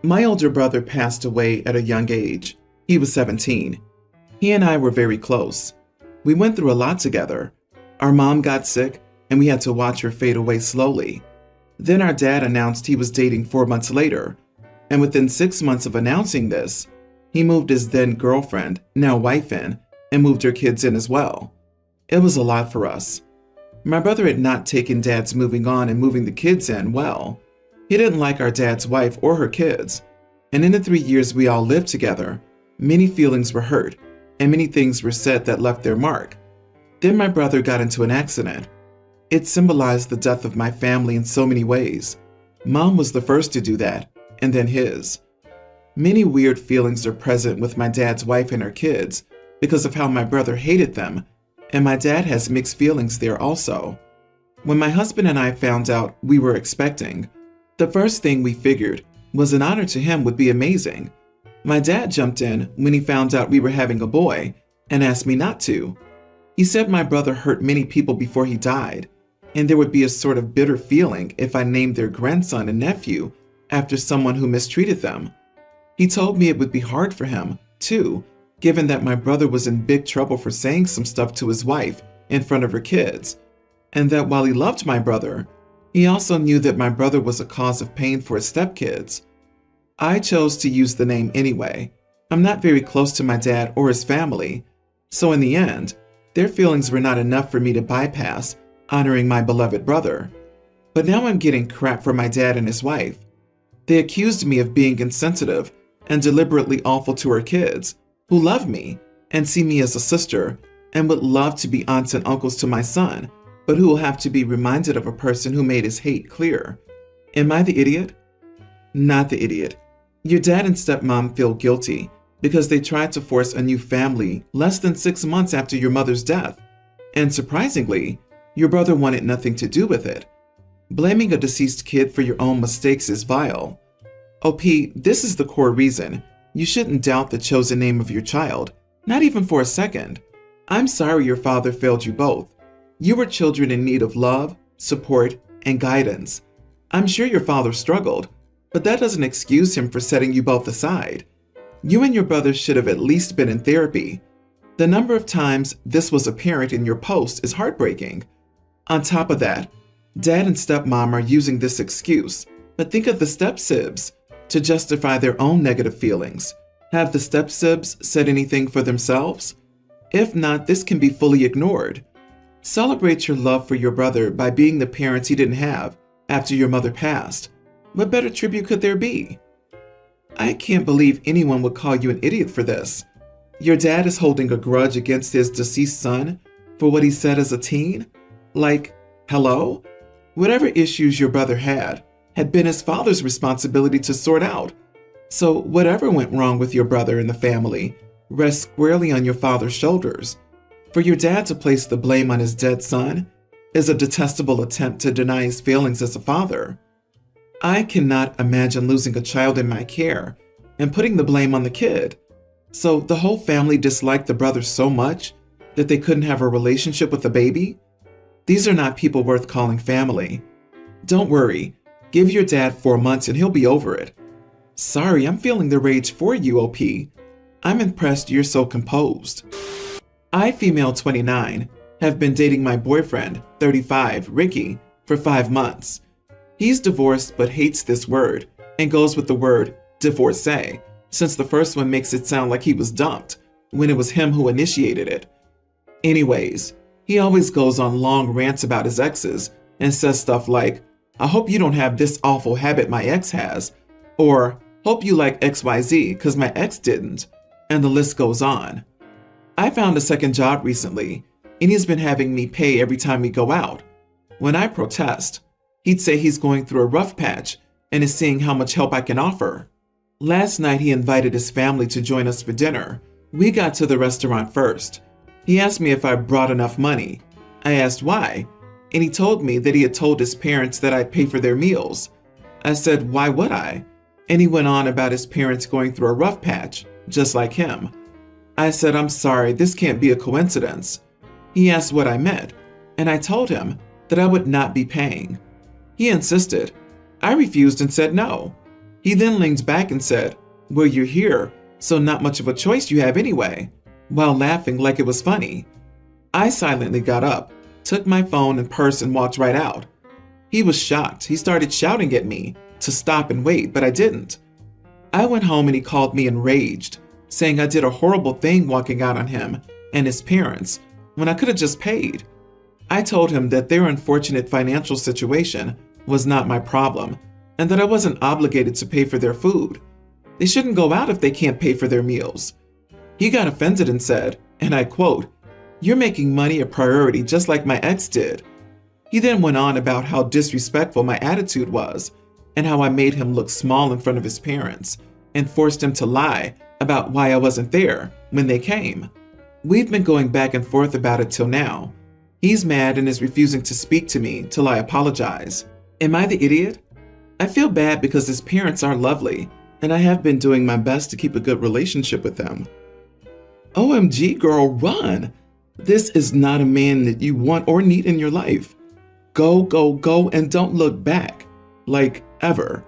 My older brother passed away at a young age. He was 17. He and I were very close. We went through a lot together. Our mom got sick, and we had to watch her fade away slowly. Then our dad announced he was dating 4 months later, and within 6 months of announcing this, he moved his then girlfriend, now wife, in and moved her kids in as well. It was a lot for us. My brother had not taken dad's moving on and moving the kids in well. He didn't like our dad's wife or her kids, and in the 3 years we all lived together, many feelings were hurt and many things were said that left their mark. Then my brother got into an accident. It symbolized the death of my family in so many ways. Mom was the first to do that, and then his. Many weird feelings are present with my dad's wife and her kids because of how my brother hated them, and my dad has mixed feelings there also. When my husband and I found out we were expecting, the first thing we figured was an honor to him would be amazing. My dad jumped in when he found out we were having a boy and asked me not to. He said my brother hurt many people before he died, and there would be a sort of bitter feeling if I named their grandson and nephew after someone who mistreated them. He told me it would be hard for him, too, given that my brother was in big trouble for saying some stuff to his wife in front of her kids, and that while he loved my brother, he also knew that my brother was a cause of pain for his stepkids. I chose to use the name anyway. I'm not very close to my dad or his family, so in the end, their feelings were not enough for me to bypass honoring my beloved brother. But now I'm getting crap from my dad and his wife. They accused me of being insensitive and deliberately awful to her kids, who love me and see me as a sister and would love to be aunts and uncles to my son, but who will have to be reminded of a person who made his hate clear. Am I the idiot? Not the idiot. Your dad and stepmom feel guilty because they tried to force a new family less than 6 months after your mother's death, and surprisingly, your brother wanted nothing to do with it. Blaming a deceased kid for your own mistakes is vile. OP, this is the core reason you shouldn't doubt the chosen name of your child, not even for a second. I'm sorry your father failed you both. You were children in need of love, support, and guidance. I'm sure your father struggled, but that doesn't excuse him for setting you both aside. You and your brother should have at least been in therapy. The number of times this was apparent in your post is heartbreaking. On top of that, dad and stepmom are using this excuse, but think of the step-sibs to justify their own negative feelings. Have the step-sibs said anything for themselves? If not, this can be fully ignored. Celebrate your love for your brother by being the parents he didn't have after your mother passed. What better tribute could there be? I can't believe anyone would call you an idiot for this. Your dad is holding a grudge against his deceased son for what he said as a teen? Like, hello? Whatever issues your brother had been his father's responsibility to sort out. So whatever went wrong with your brother and the family rests squarely on your father's shoulders. For your dad to place the blame on his dead son is a detestable attempt to deny his failings as a father. I cannot imagine losing a child in my care and putting the blame on the kid. So the whole family disliked the brother so much that they couldn't have a relationship with the baby? These are not people worth calling family. Don't worry, give your dad 4 months and he'll be over it. Sorry, I'm feeling the rage for you, OP. I'm impressed you're so composed. I, female 29, have been dating my boyfriend, 35, Ricky, for 5 months. He's divorced but hates this word and goes with the word divorcee, since the first one makes it sound like he was dumped when it was him who initiated it. Anyways, he always goes on long rants about his exes and says stuff like, I hope you don't have this awful habit my ex has, or hope you like XYZ because my ex didn't, and the list goes on. I found a second job recently, and he's been having me pay every time we go out. When I protest, he'd say he's going through a rough patch and is seeing how much help I can offer. Last night he invited his family to join us for dinner. We got to the restaurant first. He asked me if I brought enough money. I asked why, and he told me that he had told his parents that I'd pay for their meals. I said, why would I? And he went on about his parents going through a rough patch, just like him. I said, I'm sorry, this can't be a coincidence. He asked what I meant, and I told him that I would not be paying. He insisted. I refused and said no. He then leaned back and said, "Well, you're here, so not much of a choice you have anyway," while laughing like it was funny. I silently got up, took my phone and purse and walked right out. He was shocked. He started shouting at me to stop and wait, but I didn't. I went home and he called me enraged, saying I did a horrible thing walking out on him and his parents when I could have just paid. I told him that their unfortunate financial situation was not my problem and that I wasn't obligated to pay for their food. They shouldn't go out if they can't pay for their meals. He got offended and said, and I quote, "You're making money a priority just like my ex did." He then went on about how disrespectful my attitude was and how I made him look small in front of his parents and forced him to lie about why I wasn't there when they came. We've been going back and forth about it till now. He's mad and is refusing to speak to me till I apologize. Am I the idiot? I feel bad because his parents are lovely and I have been doing my best to keep a good relationship with them. OMG, girl, run! This is not a man that you want or need in your life. Go, go, go, and don't look back. Like, ever.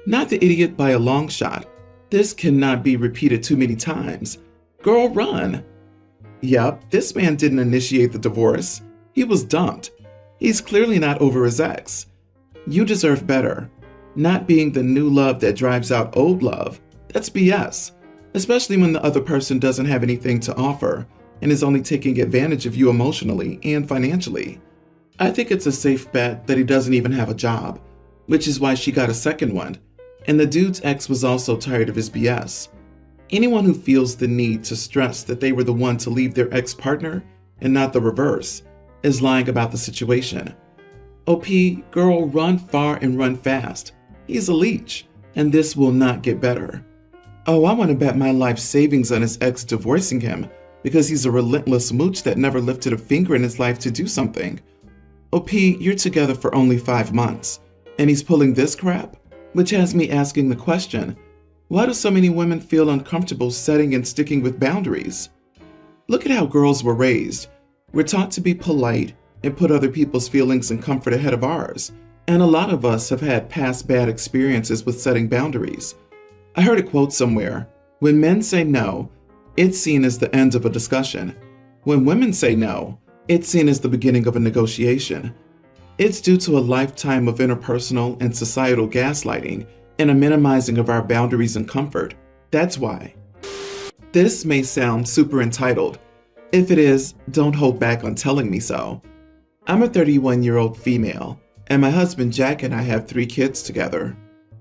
Not the idiot by a long shot. This cannot be repeated too many times. Girl, run. Yep, this man didn't initiate the divorce. He was dumped. He's clearly not over his ex. You deserve better. Not being the new love that drives out old love. That's BS. Especially when the other person doesn't have anything to offer and is only taking advantage of you emotionally and financially. I think it's a safe bet that he doesn't even have a job, which is why she got a second one, and the dude's ex was also tired of his BS. Anyone who feels the need to stress that they were the one to leave their ex-partner and not the reverse is lying about the situation. OP, girl, run far and run fast. He's a leech, and this will not get better. Oh, I want to bet my life savings on his ex divorcing him because he's a relentless mooch that never lifted a finger in his life to do something. OP, you're together for only 5 months, and he's pulling this crap? Which has me asking the question, why do so many women feel uncomfortable setting and sticking with boundaries? Look at how girls were raised. We're taught to be polite and put other people's feelings and comfort ahead of ours, and a lot of us have had past bad experiences with setting boundaries. I heard a quote somewhere, when men say no, it's seen as the end of a discussion. When women say no, it's seen as the beginning of a negotiation. It's due to a lifetime of interpersonal and societal gaslighting and a minimizing of our boundaries and comfort. That's why. This may sound super entitled. If it is, don't hold back on telling me so. I'm a 31-year-old female, and my husband Jack and I have 3 kids together.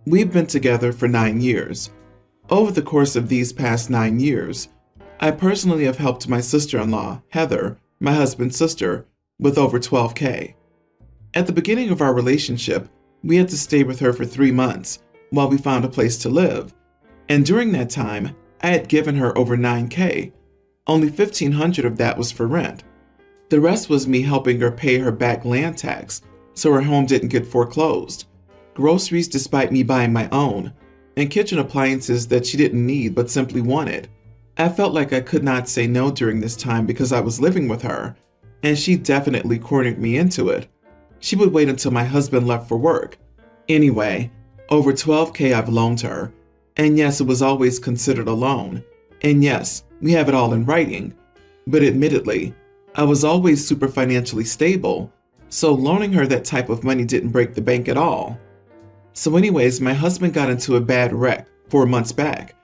We've been together for 9 years. Over the course of these past 9 years, I personally have helped my sister-in-law, Heather, my husband's sister, with over $12K. At the beginning of our relationship, we had to stay with her for 3 months while we found a place to live, and during that time, I had given her over $9K. Only $1,500 of that was for rent. The rest was me helping her pay her back land tax so her home didn't get foreclosed, groceries despite me buying my own, and kitchen appliances that she didn't need but simply wanted. I felt like I could not say no during this time because I was living with her, and she definitely cornered me into it. She would wait until my husband left for work. Anyway, over $12K I've loaned her, and yes, it was always considered a loan, and yes, we have it all in writing, but admittedly, I was always super financially stable, so loaning her that type of money didn't break the bank at all. So anyways, my husband got into a bad wreck 4 months back,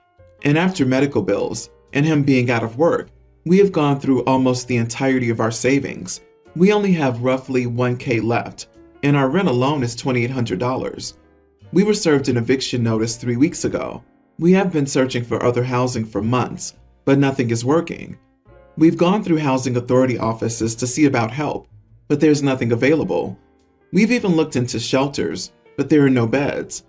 and after medical bills and him being out of work, we have gone through almost the entirety of our savings. We only have roughly $1K left, and our rent alone is $2,800. We were served an eviction notice 3 weeks ago. We have been searching for other housing for months, but nothing is working. We've gone through housing authority offices to see about help, but there's nothing available. We've even looked into shelters, but there are no beds.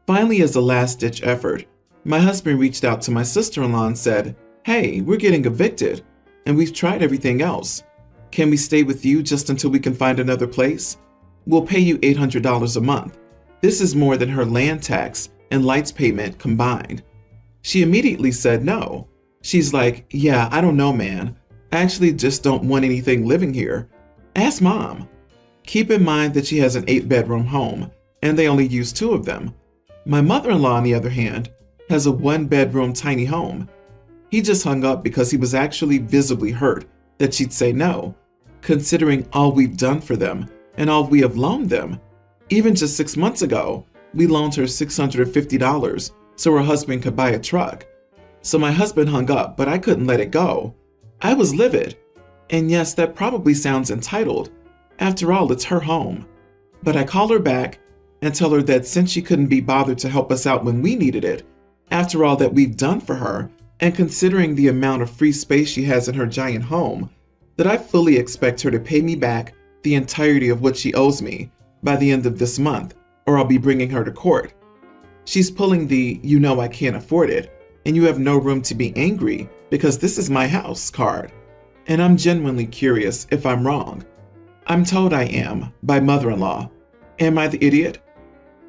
Finally, as a last-ditch effort, my husband reached out to my sister-in-law and said, "Hey, we're getting evicted, and we've tried everything else. Can we stay with you just until we can find another place? We'll pay you $800 a month. This is more than her land tax and lights payment combined." She immediately said no. She's like, "Yeah, I don't know, man. I actually just don't want anything living here. Ask Mom." Keep in mind that she has an 8-bedroom home, and they only use 2 of them. My mother-in-law, on the other hand, has a one-bedroom tiny home. He just hung up because he was actually visibly hurt that she'd say no, considering all we've done for them and all we have loaned them. Even just 6 months ago, we loaned her $650 so her husband could buy a truck. So my husband hung up, but I couldn't let it go. I was livid. And yes, that probably sounds entitled. After all, it's her home. But I call her back and tell her that since she couldn't be bothered to help us out when we needed it, after all that we've done for her, and considering the amount of free space she has in her giant home, that I fully expect her to pay me back the entirety of what she owes me by the end of this month, or I'll be bringing her to court. She's pulling the "you know I can't afford it, and you have no room to be angry because this is my house" card. And I'm genuinely curious if I'm wrong. I'm told I am by mother-in-law. Am I the idiot?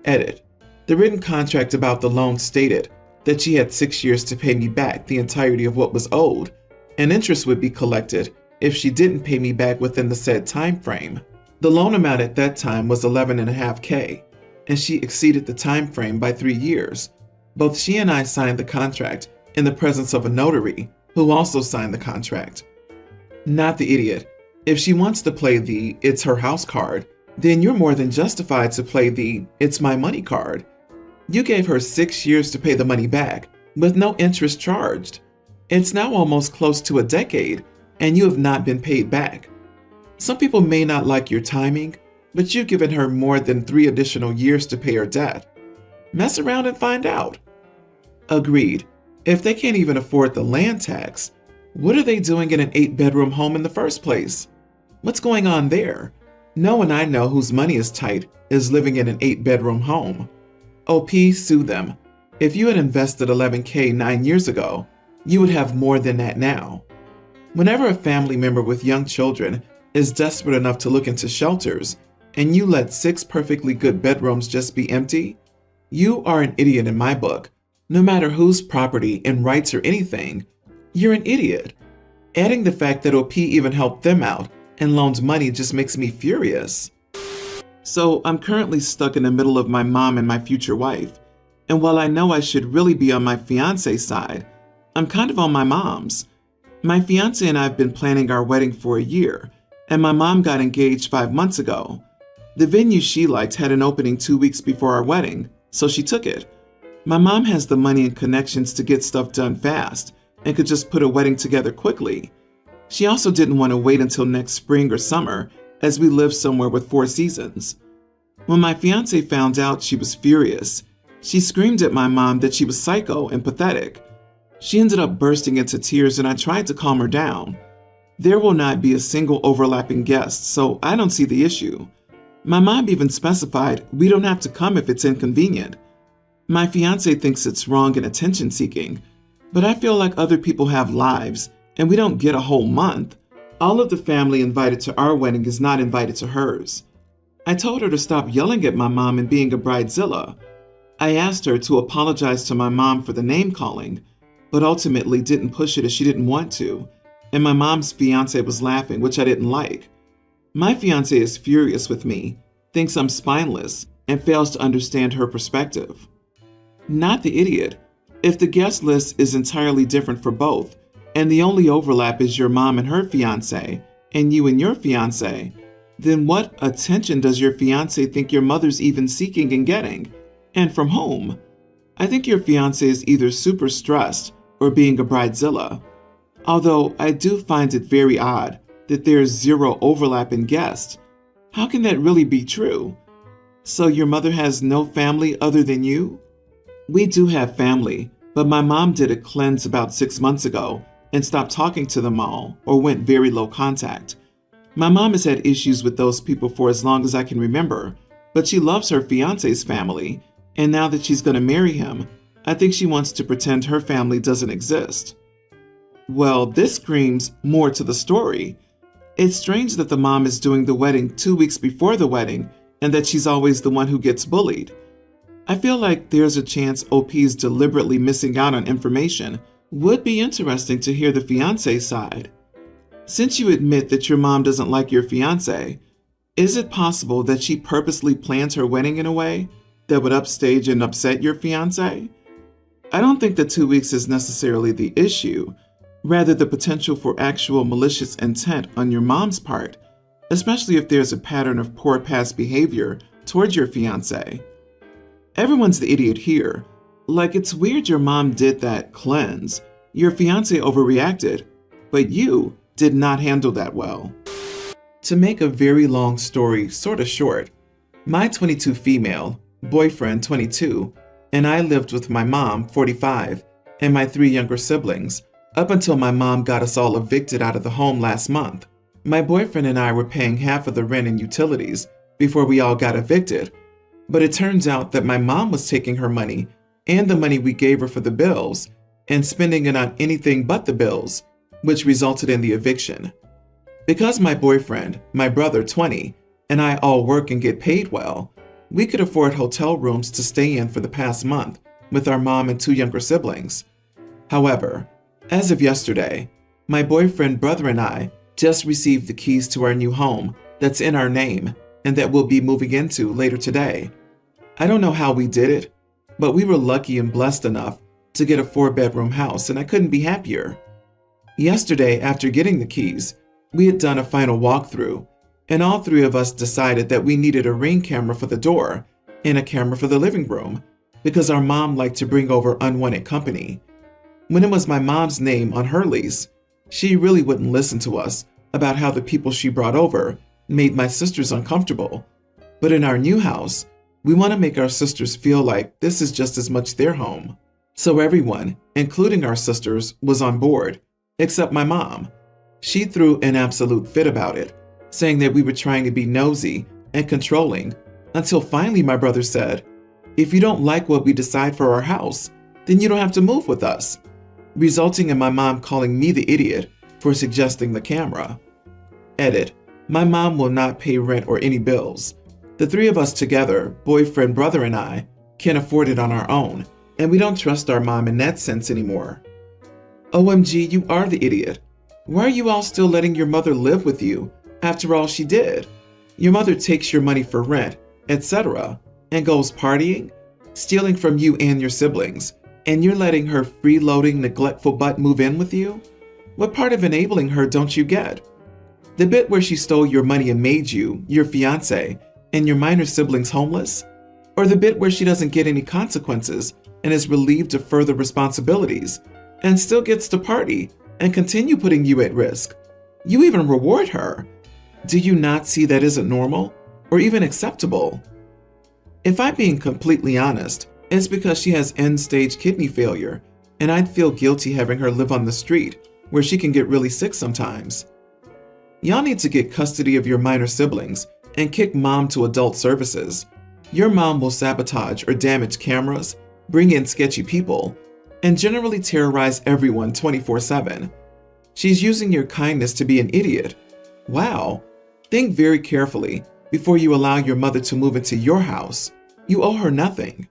Edit. The written contract about the loan stated that she had 6 years to pay me back the entirety of what was owed, and interest would be collected if she didn't pay me back within the said time frame. The loan amount at that time was $11.5K, and she exceeded the time frame by 3 years. Both she and I signed the contract in the presence of a notary who also signed the contract. Not the idiot. If she wants to play the "it's her house" card, then you're more than justified to play the "it's my money" card. You gave her 6 years to pay the money back with no interest charged. It's now almost close to a decade, and you have not been paid back. Some people may not like your timing, but you've given her more than 3 additional years to pay her debt. Mess around and find out. Agreed. If they can't even afford the land tax, what are they doing in an 8-bedroom home in the first place? What's going on there? No one I know whose money is tight is living in an 8-bedroom home. OP, sue them. If you had invested $11K 9 years ago, you would have more than that now. Whenever a family member with young children is desperate enough to look into shelters, and you let 6 perfectly good bedrooms just be empty, you are an idiot in my book. No matter whose property and rights or anything, you're an idiot. Adding the fact that OP even helped them out and loaned money just makes me furious. So I'm currently stuck in the middle of my mom and my future wife, and while I know I should really be on my fiance's side, I'm kind of on my mom's. My fiance and I have been planning our wedding for a year, and my mom got engaged 5 months ago. The venue she liked had an opening 2 weeks before our wedding, so she took it. My mom has the money and connections to get stuff done fast and could just put a wedding together quickly. She also didn't want to wait until next spring or summer, as we live somewhere with 4 seasons. When my fiance found out, she was furious. She screamed at my mom that she was psycho and pathetic. She ended up bursting into tears, and I tried to calm her down. There will not be a single overlapping guest, so I don't see the issue. My mom even specified we don't have to come if it's inconvenient. My fiance thinks it's wrong and attention-seeking, but I feel like other people have lives, and we don't get a whole month. All of the family invited to our wedding is not invited to hers. I told her to stop yelling at my mom and being a bridezilla. I asked her to apologize to my mom for the name-calling, but ultimately didn't push it as she didn't want to, and my mom's fiance was laughing, which I didn't like. My fiance is furious with me, thinks I'm spineless, and fails to understand her perspective. Not the idiot. If the guest list is entirely different for both, and the only overlap is your mom and her fiance, and you and your fiance, then what attention does your fiance think your mother's even seeking and getting? And from whom? I think your fiance is either super stressed or being a bridezilla. Although I do find it very odd that there's 0 overlap in guests. How can that really be true? So your mother has no family other than you? We do have family, but my mom did a cleanse about 6 months ago and stopped talking to them all or went very low contact. My mom has had issues with those people for as long as I can remember, but she loves her fiance's family, and now that she's going to marry him, I think she wants to pretend her family doesn't exist. Well, this screams more to the story. It's strange that the mom is doing the wedding 2 weeks before the wedding and that she's always the one who gets bullied. I feel like there's a chance OP's deliberately missing out on information. Would be interesting to hear the fiance's side. Since you admit that your mom doesn't like your fiance, is it possible that she purposely planned her wedding in a way that would upstage and upset your fiance? I don't think the 2 weeks is necessarily the issue, rather the potential for actual malicious intent on your mom's part, especially if there's a pattern of poor past behavior towards your fiance. Everyone's the idiot here. Like, it's weird your mom did that cleanse. Your fiance overreacted, but you did not handle that well. To make a very long story sort of short, my 22 female, boyfriend 22, and I lived with my mom, 45, and my 3 younger siblings, up until my mom got us all evicted out of the home last month. My boyfriend and I were paying half of the rent and utilities before we all got evicted, but it turns out that my mom was taking her money and the money we gave her for the bills and spending it on anything but the bills, which resulted in the eviction. Because my boyfriend, my brother 20, and I all work and get paid well, we could afford hotel rooms to stay in for the past month with our mom and 2 younger siblings. However, as of yesterday, my boyfriend, brother, and I just received the keys to our new home that's in our name and that we'll be moving into later today. I don't know how we did it, but we were lucky and blessed enough to get a 4-bedroom house, and I couldn't be happier. Yesterday, after getting the keys, we had done a final walkthrough, and all 3 of us decided that we needed a Ring camera for the door and a camera for the living room because our mom liked to bring over unwanted company. When it was my mom's name on her lease, she really wouldn't listen to us about how the people she brought over made my sisters uncomfortable. But in our new house, we want to make our sisters feel like this is just as much their home. So everyone, including our sisters, was on board, except my mom. She threw an absolute fit about it, saying that we were trying to be nosy and controlling, until finally my brother said, "If you don't like what we decide for our house, then you don't have to move with us," resulting in my mom calling me the idiot for suggesting the camera. Edit: my mom will not pay rent or any bills. The 3 of us together, boyfriend, brother, and I, can afford it on our own, and we don't trust our mom in that sense anymore. OMG, you are the idiot. Why are you all still letting your mother live with you after all she did? Your mother takes your money for rent, etc., and goes partying, stealing from you and your siblings, and you're letting her freeloading, neglectful butt move in with you? What part of enabling her don't you get? The bit where she stole your money and made you, your fiance, and your minor siblings homeless? Or the bit where she doesn't get any consequences and is relieved of further responsibilities and still gets to party and continue putting you at risk? You even reward her. Do you not see that isn't normal or even acceptable? If I'm being completely honest, it's because she has end-stage kidney failure, and I'd feel guilty having her live on the street where she can get really sick sometimes. Y'all need to get custody of your minor siblings and kick mom to adult services. Your mom will sabotage or damage cameras, bring in sketchy people, and generally terrorize everyone 24/7. She's using your kindness to be an idiot. Wow. Think very carefully before you allow your mother to move into your house. You owe her nothing.